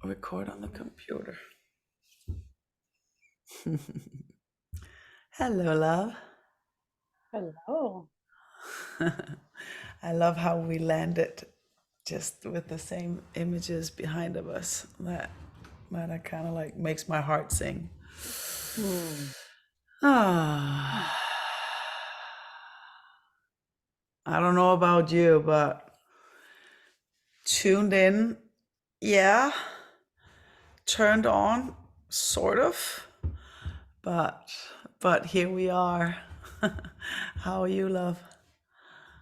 record on the computer. Hello, love. Hello. I love how we landed just with the same images behind of us. That kind of like makes my heart sing. Hmm. Ah, I don't know about you, but tuned in, yeah, turned on, sort of, but here we are. How are you, love?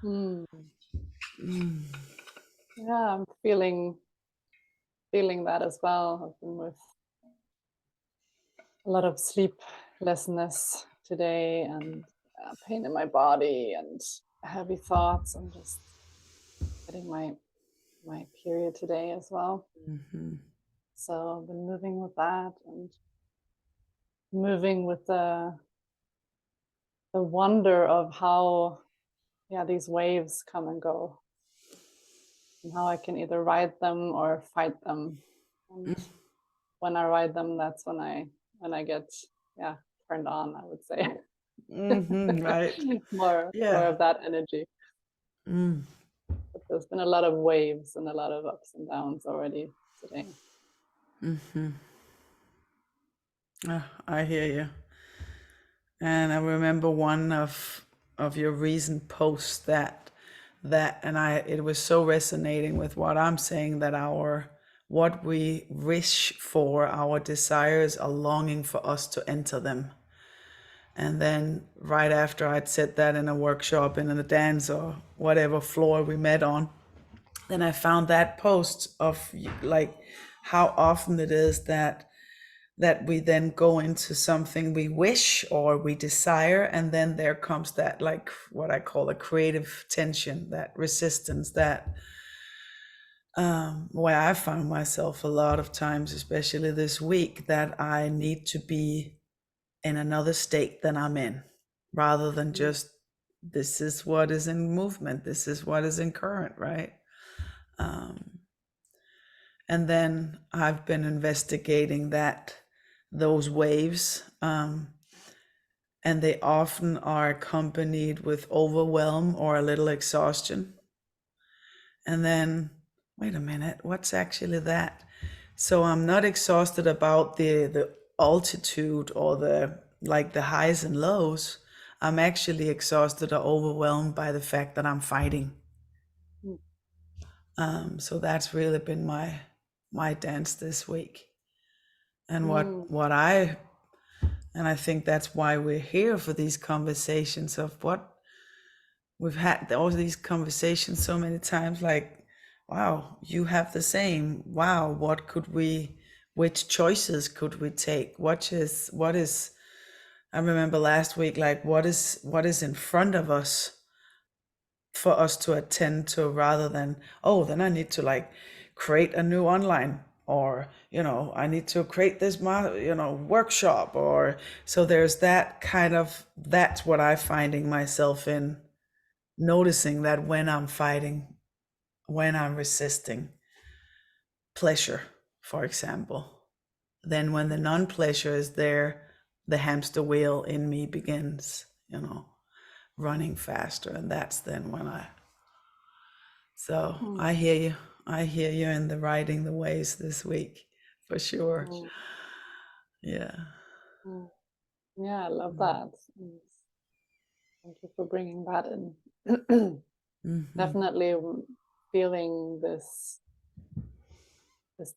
Hmm. Yeah, I'm feeling that as well. I've been with a lot of sleeplessness today and pain in my body and heavy thoughts. I'm just getting my period today as well. Mm-hmm. So I've been moving with that and moving with the wonder of how these waves come and go and how I can either ride them or fight them. And when I ride them, that's when I get turned on, I would say. Mm-hmm, right. More Yeah. of that energy. Mm. But there's been a lot of waves and a lot of ups and downs already today. I hear you. And I remember one of your recent posts that and I it was so resonating with what I'm saying, that our what we wish for, our desires are longing for us to enter them. And then right after I'd said that in a workshop, in a dance or whatever floor we met on, then I found that post of like how often it is that we then go into something we wish or we desire, and then there comes that, like, what I call a creative tension, that resistance, that where I found myself a lot of times, especially this week, that I need to be in another state than I'm in, rather than just, this is what is in movement, this is what is in current, right? um, and then I've been investigating those waves, and they often are accompanied with overwhelm or a little exhaustion. And then, wait a minute, what's actually that? So I'm not exhausted about the altitude or the highs and lows. I'm actually exhausted or overwhelmed by the fact that I'm fighting. Mm. So that's really been my dance this week. And Mm. I think that's why we're here, for these conversations of what we've had, all these conversations so many times, like, wow, you have the same, wow, which choices could we take, what is I remember last week, like, what is in front of us for us to attend to, rather than, oh, then I need to like create a new online, or I need to create this workshop, or so there's that kind of, that's what I'm finding myself in, noticing that when I'm fighting, when I'm resisting pleasure, for example, then when the non-pleasure is there, the hamster wheel in me begins, running faster. And that's then when so Mm. I hear you. I hear you in the riding the waves this week, for sure. Mm. Yeah. Mm. Yeah, I love that. Mm. Thank you for bringing that in. Mm-hmm. Definitely feeling this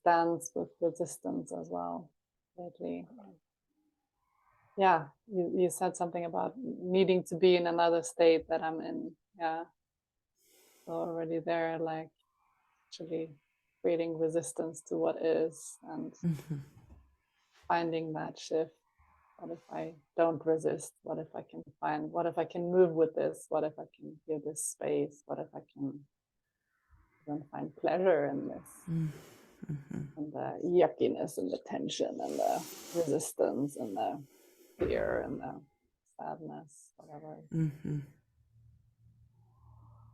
dance with resistance as well lately. Yeah, you said something about needing to be in another state that I'm in. Yeah, so already there, like actually creating resistance to what is and Mm-hmm. finding that shift. What if I don't resist? What if I can find, what if I can move with this? What if I can give this space? What if I can even find pleasure in this? Mm-hmm. And the yuckiness and the tension and the resistance and the fear and the sadness, whatever. Mm-hmm.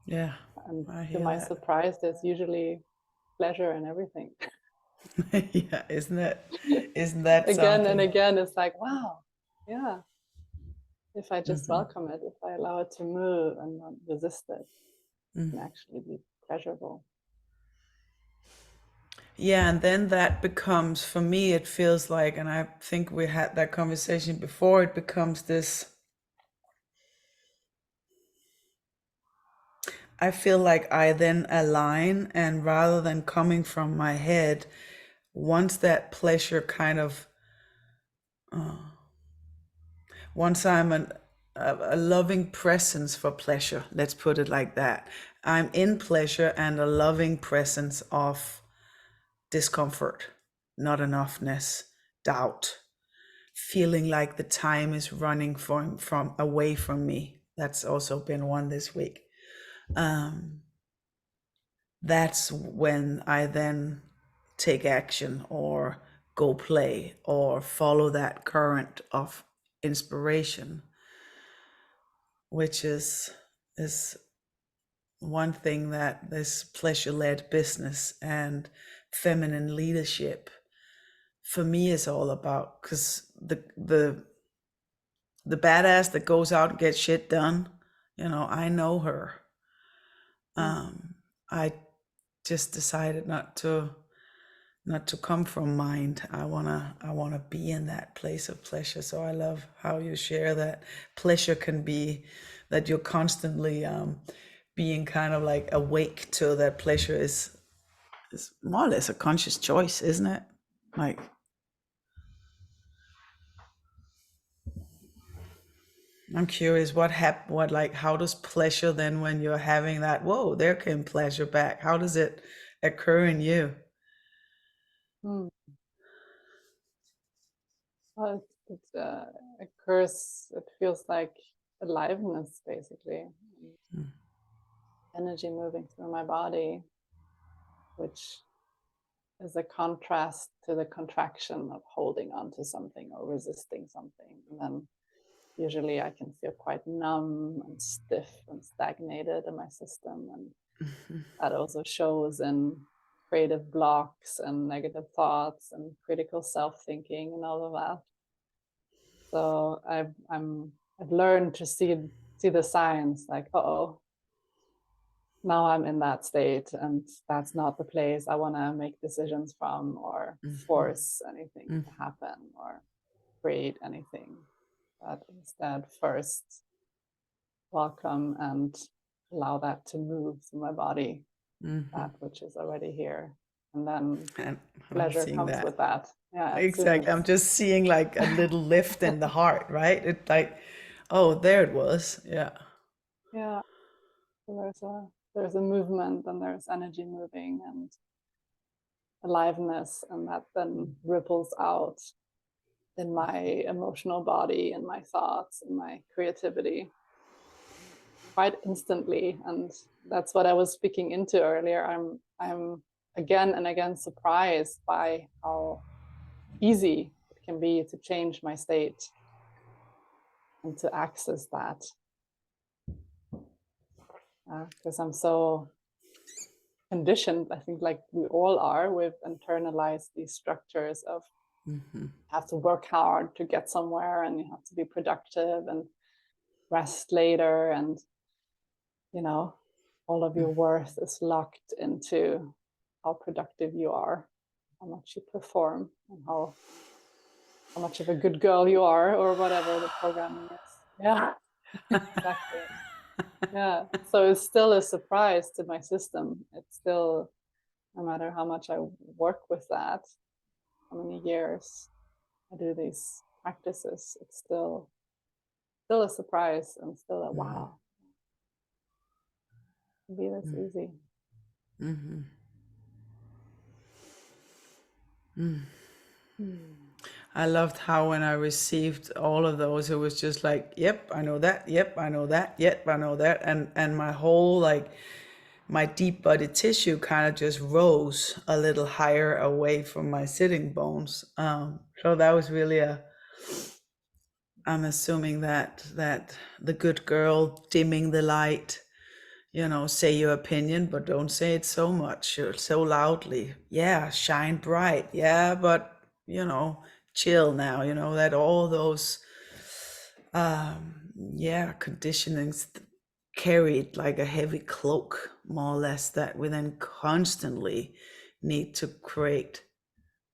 Yeah, And I to hear my that. surprise, there's usually pleasure in everything. Yeah, isn't that Again and something? again, it's like, wow, yeah, if I just Hmm. welcome it, if I allow it to move and not resist it, it can actually be pleasurable. Yeah, and then that becomes, for me, it feels like, and I think we had that conversation before, it becomes this, I feel like I then align, and rather than coming from my head, once that pleasure kind of, once I'm a loving presence for pleasure, let's put it like that. I'm in pleasure and a loving presence of discomfort, not enoughness, doubt, feeling like the time is running from away from me. That's also been one this week. Um, that's when I then take action or go play or follow that current of inspiration, which is one thing that this pleasure-led business and feminine leadership for me is all about. Because the badass that goes out and gets shit done, I know her. Mm. I just decided not to come from mind. I wanna be in that place of pleasure. So I love how you share that pleasure can be that you're constantly being kind of like awake to that pleasure is more or less a conscious choice, isn't it? Like, I'm curious what, like, how does pleasure then, when you're having that, whoa, there came pleasure back, how does it occur in you? Mm. Well, it occurs, it feels like aliveness, basically, energy moving through my body, which is a contrast to the contraction of holding on to something or resisting something. And then usually I can feel quite numb and stiff and stagnated in my system. And that also shows in creative blocks and negative thoughts and critical self-thinking and all of that. So I've learned to see the signs, like, oh, now I'm in that state, and that's not the place I want to make decisions from or force anything to happen or create anything. But instead, first welcome and allow that to move through my body, that which is already here, and then And I'm pleasure seeing comes that. with that. Yeah, as soon Exactly. as, I'm just seeing like a little lift in the heart, right? It like, oh, there it was. Yeah. yeah, so there's a movement and there's energy moving and aliveness, and that then ripples out in my emotional body and my thoughts and my creativity quite instantly. And that's what I was speaking into earlier. I'm again and again surprised by how easy it can be to change my state and to access that, because I'm so conditioned. I think, like we all are, we've internalized these structures of have to work hard to get somewhere, and you have to be productive and rest later, and you know all of your worth is locked into how productive you are, how much you perform, and how much of a good girl you are, or whatever the programming is. Yeah, exactly. Yeah, so it's still a surprise to my system. It's still, no matter how much I work with that, how many years I do these practices, it's still a surprise and still a wow, maybe that's easy. Hmm. I loved how when I received all of those, it was just like, yep, I know that. Yep, I know that. Yep, I know that. And my whole, like, my deep body tissue kind of just rose a little higher away from my sitting bones. So that was really I'm assuming that the good girl dimming the light, say your opinion, but don't say it so much or so loudly. Yeah, shine bright. Yeah, but, chill now, that all those, conditionings carried like a heavy cloak, more or less, that we then constantly need to create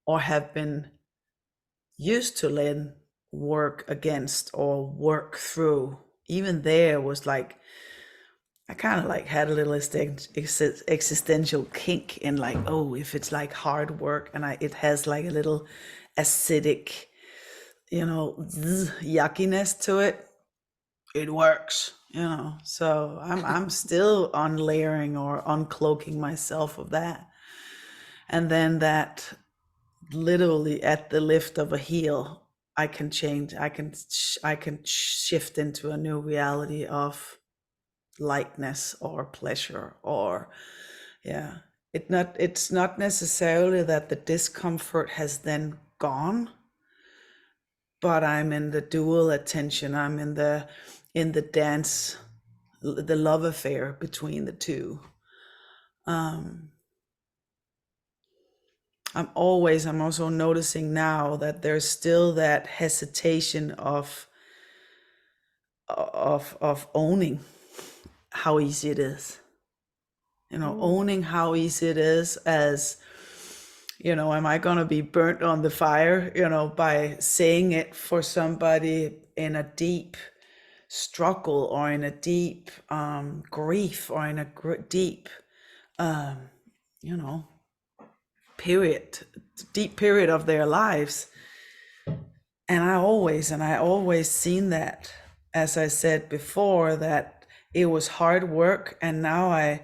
or have been used to letting work against or work through. Even there was like, I kind of like had a little existential kink in like, oh, if it's like hard work and it has like a little acidic, yuckiness to it, it works, So I'm still unlayering or uncloaking myself of that. And then that literally at the lift of a heel, I can change, I can shift into a new reality of lightness or pleasure or yeah, it's not necessarily that the discomfort has then gone, but I'm in the dual attention. I'm in the dance, the love affair between the two. um I'm also noticing now that there's still that hesitation of owning how easy it is, owning how easy it is, as am I going to be burnt on the fire, by saying it for somebody in a deep struggle or in a deep grief or in a deep, um, you know, period, deep period of their lives. And I always seen that, as I said before, that it was hard work. And now I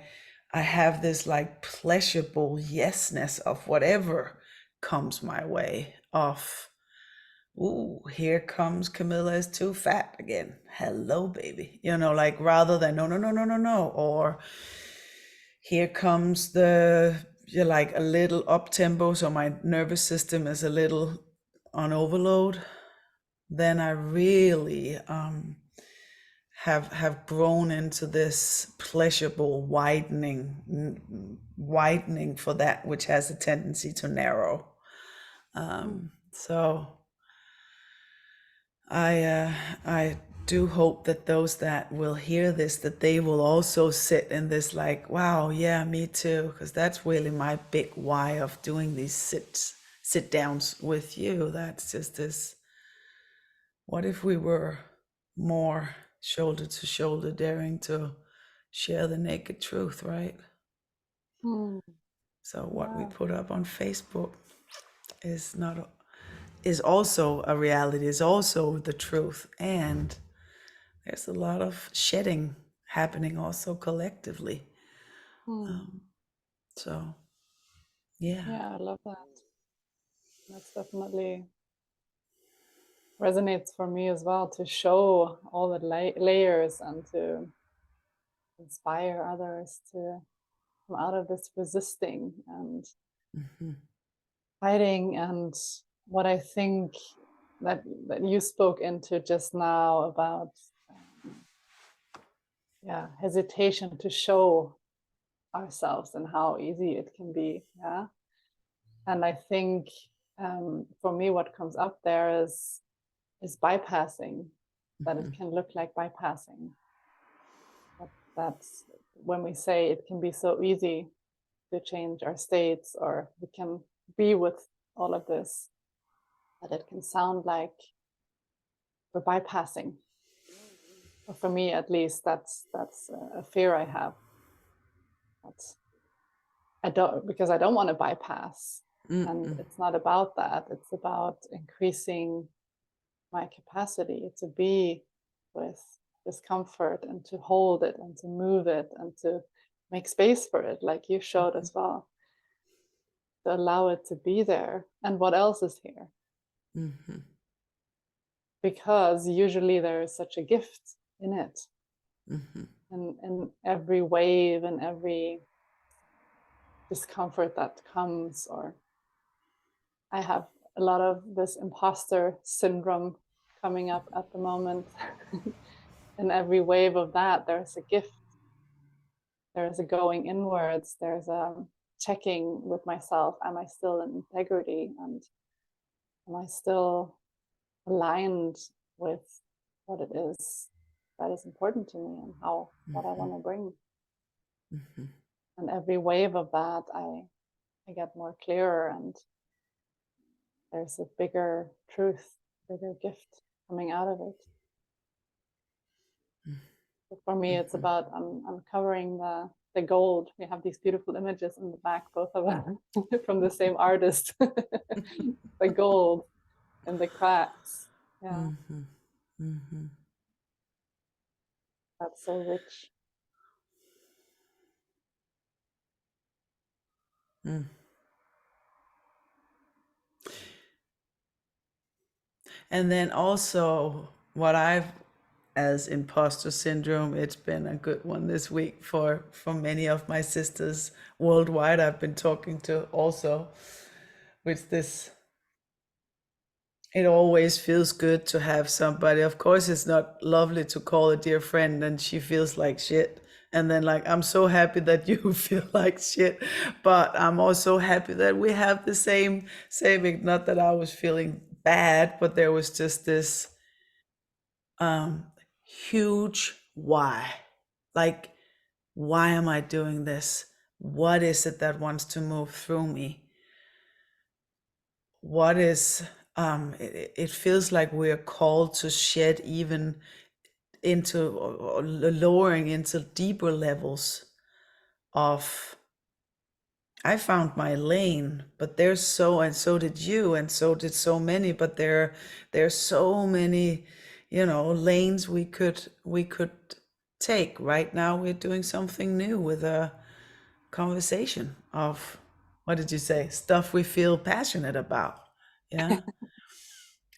have this like pleasurable yesness of whatever comes my way of, ooh, here comes Camilla is too fat again. Hello, baby. Like rather than no, no, no, no, no, no. Or here comes you're like a little up tempo, so my nervous system is a little on overload. Then I really have grown into this pleasurable widening for that which has a tendency to narrow. So I do hope that those that will hear this, that they will also sit in this like, wow, yeah, me too, because that's really my big why of doing these sit downs with you. That's just this. What if we were more shoulder to shoulder, daring to share the naked truth, right? Mm. So what we Yeah. put up on Facebook is also a reality, is also the truth. And there's a lot of shedding happening also collectively. Mm. So yeah. Yeah, I love that. That's definitely resonates for me as well, to show all the layers and to inspire others to come out of this resisting and Mm-hmm. hiding. And what I think that you spoke into just now about hesitation to show ourselves and how easy it can be. And I think for me what comes up there is bypassing, that it can look like bypassing. That's when we say it can be so easy to change our states, or we can be with all of this, that it can sound like we're bypassing. Or for me, at least, that's a fear I have. That's because I don't want to bypass, and it's not about that. It's about increasing my capacity to be with discomfort and to hold it and to move it and to make space for it, like you showed as well, to allow it to be there. And what else is here? Mm-hmm. Because usually there is such a gift in it. Mm-hmm. And every wave and every discomfort that comes, or I have a lot of this imposter syndrome coming up at the moment. In every wave of that, there's a gift. there's a going inwards, there's a checking with myself. Am I still in integrity, and am I still aligned with what it is that is important to me, and how what I want to bring? And every wave of that, I get more clearer, and there's a bigger truth, bigger gift coming out of it. So for me, it's about uncovering the gold. We have these beautiful images in the back, both of them from the same artist. The gold and the cracks. Yeah, that's so rich. And then also what I've, as imposter syndrome, it's been a good one this week for many of my sisters worldwide I've been talking to also, with this, it always feels good to have somebody. Of course, it's not lovely to call a dear friend and she feels like shit. And then, like, I'm so happy that you feel like shit, but I'm also happy that we have the same. Not that I was feeling bad, but there was just this um, huge why. Like, why am I doing this? What is it that wants to move through me? What is it feels like we're called to shed even into, or lowering into deeper levels of, I found my lane, but there's so, and so did you, and so did so many, but there's so many, lanes we could take. Right now we're doing something new with a conversation of, what did you say, stuff we feel passionate about. Yeah.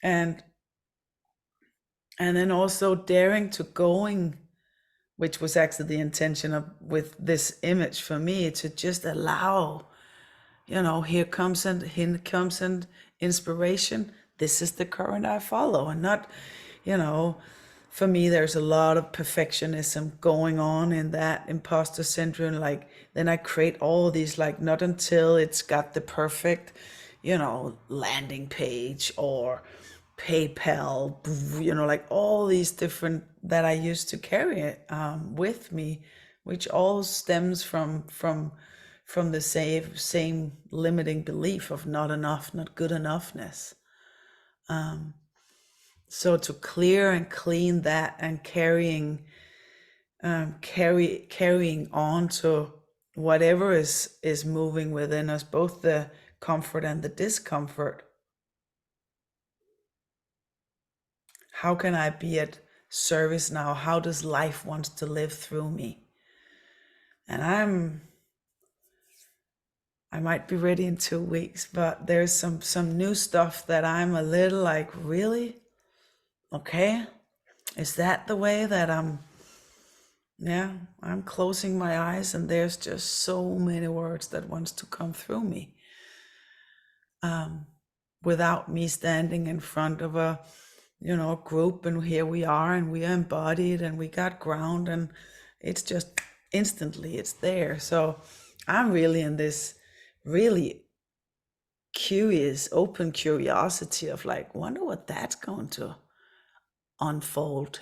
and and then also daring to going, which was actually the intention of with this image for me, to just allow, here comes an inspiration. This is the current I follow, and not, you know, for me, there's a lot of perfectionism going on in that imposter syndrome. Like, then I create all these, like, not until it's got the perfect, landing page or PayPal, like all these different that I used to carry with me, which all stems from the same limiting belief of not enough, not good enoughness. So to clear and clean that, and carrying on to whatever is moving within us, both the comfort and the discomfort. How can I be at service now? How does life want to live through me? And I might be ready in 2 weeks, but there's some new stuff that I'm a little like, really? Okay. Is that the way that I'm closing my eyes and there's just so many words that wants to come through me, without me standing in front of a, group, and here we are and we are embodied and we got ground, and it's just instantly it's there. So I'm really in this really curious, open curiosity of, like, wonder what that's going to unfold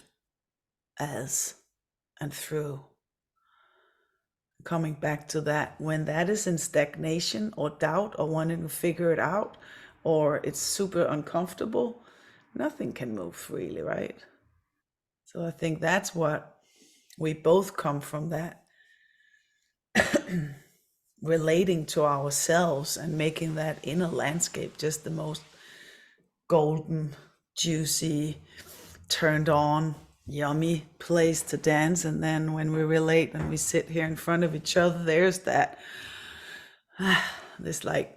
as and through. Coming back to that, when that is in stagnation or doubt or wanting to figure it out, or it's super uncomfortable, nothing can move freely, right? So I think that's what we both come from, that relating to ourselves and making that inner landscape just the most golden, juicy, turned on, yummy place to dance. And then when we relate and we sit here in front of each other, there's that this, like,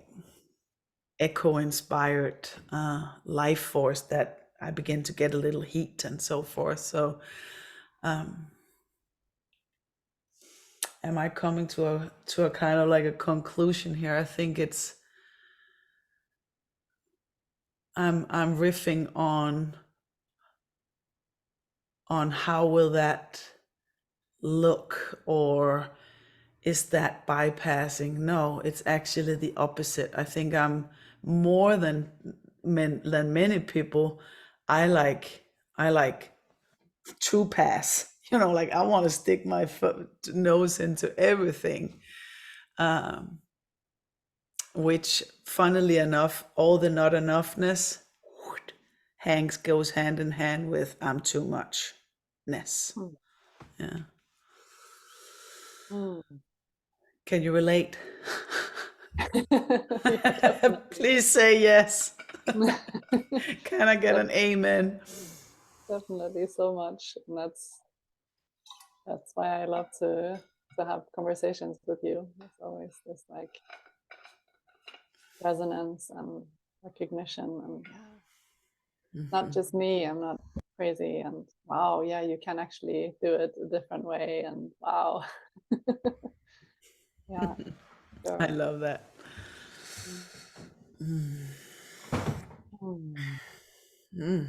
echo inspired life force that I begin to get a little heat and so forth. So am I coming to a kind of like a conclusion here? I think it's, I'm riffing on how will that look, or is that bypassing. No, it's actually the opposite. I think I'm more than many people. I like true pass. Like I want to stick my nose into everything. Um, which, funnily enough, all the not enoughness hangs goes hand in hand with I'm too muchness. Mm. Yeah. Mm. Can you relate? Yeah, definitely. Please say yes. Can I get an amen? Definitely so much. And that's why I love to have conversations with you. There's always this like resonance and recognition, and not just me, I'm not crazy, and wow, yeah, you can actually do it a different way, and wow. Yeah, I sure. love that. Mm. Mm.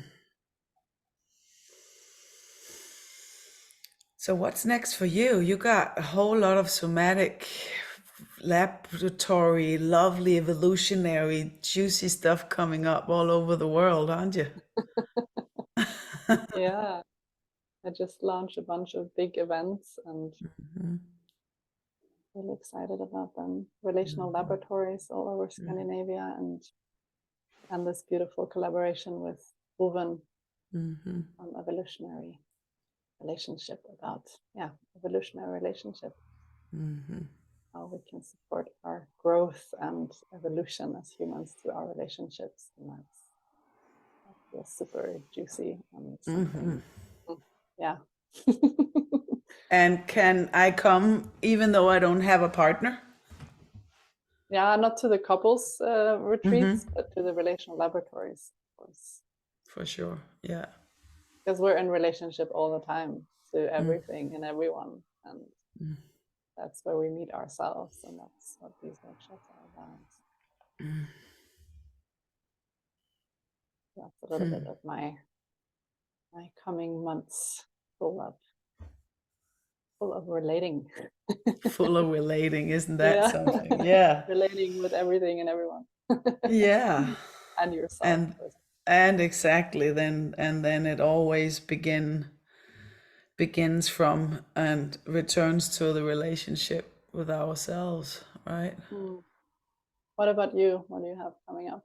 So what's next for you? You got a whole lot of somatic, laboratory, lovely, evolutionary, juicy stuff coming up all over the world, aren't you? Yeah, I just launched a bunch of big events and really excited about them. Relational laboratories all over Scandinavia, and this beautiful collaboration with Woven on evolutionary relationship, about evolutionary relationship, how we can support our growth and evolution as humans through our relationships. And that feels super juicy and something. Yeah. And can I come even though I don't have a partner? Yeah, not to the couples retreats, but to the relational laboratories, of course, For sure. Yeah. because we're in relationship all the time to everything and everyone, and that's where we meet ourselves, and that's what these workshops are about. That's a little bit of my coming months, full of relating. Full of relating, isn't that Yeah. something? Yeah. Relating with everything and everyone. Yeah. And yourself And first. and exactly, then it always begins from and returns to the relationship with ourselves, right? Hmm. What about you? What do you have coming up?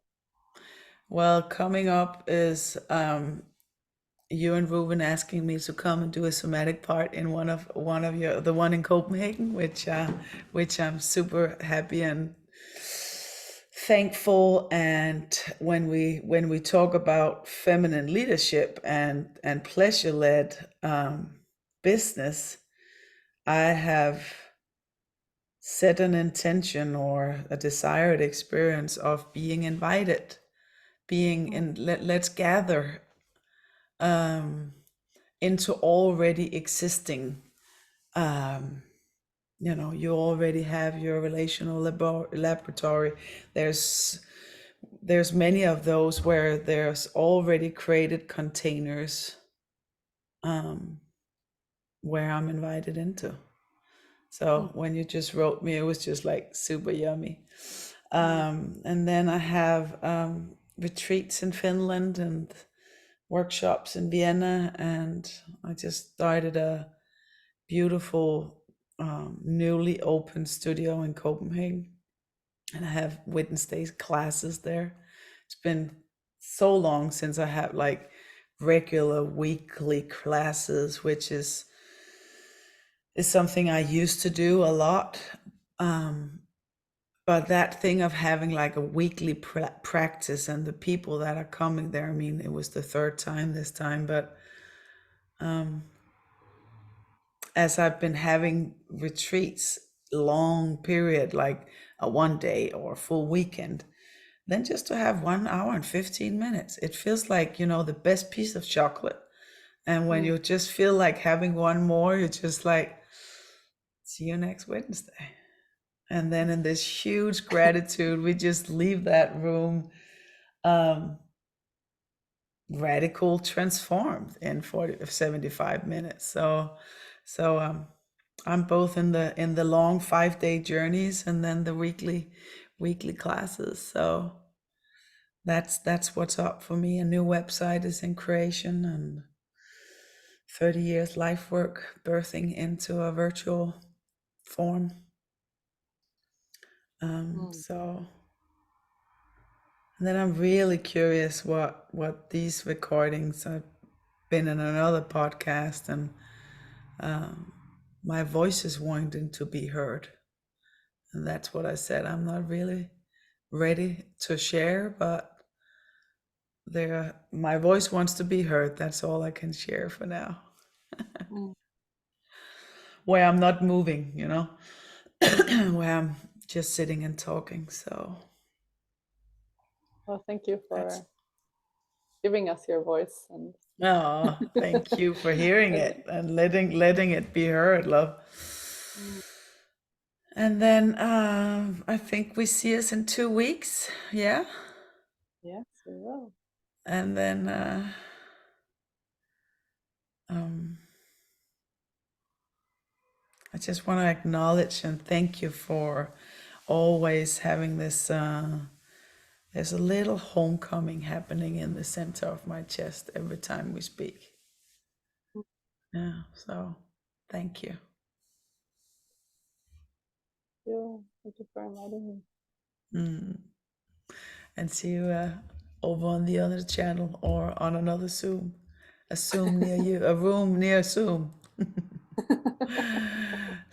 Well, coming up is you and Ruben asking me to come and do a somatic part in one of your the one in Copenhagen, which I'm super happy and thankful. And when we talk about feminine leadership and pleasure led business, I have set an intention or a desired experience of being invited, being Mm. in let's gather into already existing. You already have your relational laboratory. There's many of those where there's already created containers where I'm invited into. So Mm. when you just wrote me, it was just like super yummy. Mm. And then I have retreats in Finland and workshops in Vienna, and I just started a beautiful newly open studio in Copenhagen, and I have Wednesday classes there. It's been so long since I had like regular weekly classes, which is something I used to do a lot. Um, but that thing of having like a weekly practice and the people that are coming there, I mean, it was the third time this time, but as I've been having retreats, long period, like a one day or a full weekend, then just to have 1 hour and 15 minutes, it feels like, the best piece of chocolate. And when Mm. you just feel like having one more, you're just like, see you next Wednesday. And then in this huge gratitude, we just leave that room um, radical transformed in 40 or 75 minutes. So I'm both in the long 5 day journeys and then the weekly classes. So that's what's up for me. A new website is in creation, and 30 years life work birthing into a virtual form. Mm. So and then I'm really curious what these recordings. I've been in another podcast, and my voice is wanting to be heard, and that's what I said. I'm not really ready to share, but there, my voice wants to be heard. That's all I can share for now. Mm. Where I'm not moving, Mm. where I'm just sitting and talking. So Well, thank you that's. for giving us your voice and Oh, thank you for hearing and it and letting it be heard, love. mm, And then I think we see us in 2 weeks. Yeah. yes, we will. And then um, I just want to acknowledge and thank you for always having this. There's a little homecoming happening in the center of my chest every time we speak. Mm. Yeah. So thank you. Thank you for inviting me. Mm. And see you over on the other channel or on another Zoom. A Zoom near you, a room near Zoom.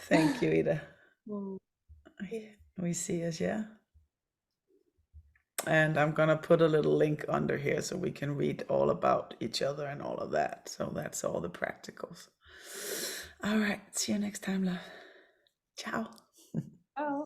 Thank you, Ida. Mm. Yeah. We see us, yeah? And I'm gonna put a little link under here so we can read all about each other and all of that. So that's all the practicals. All right, see you next time, love. Ciao. Oh.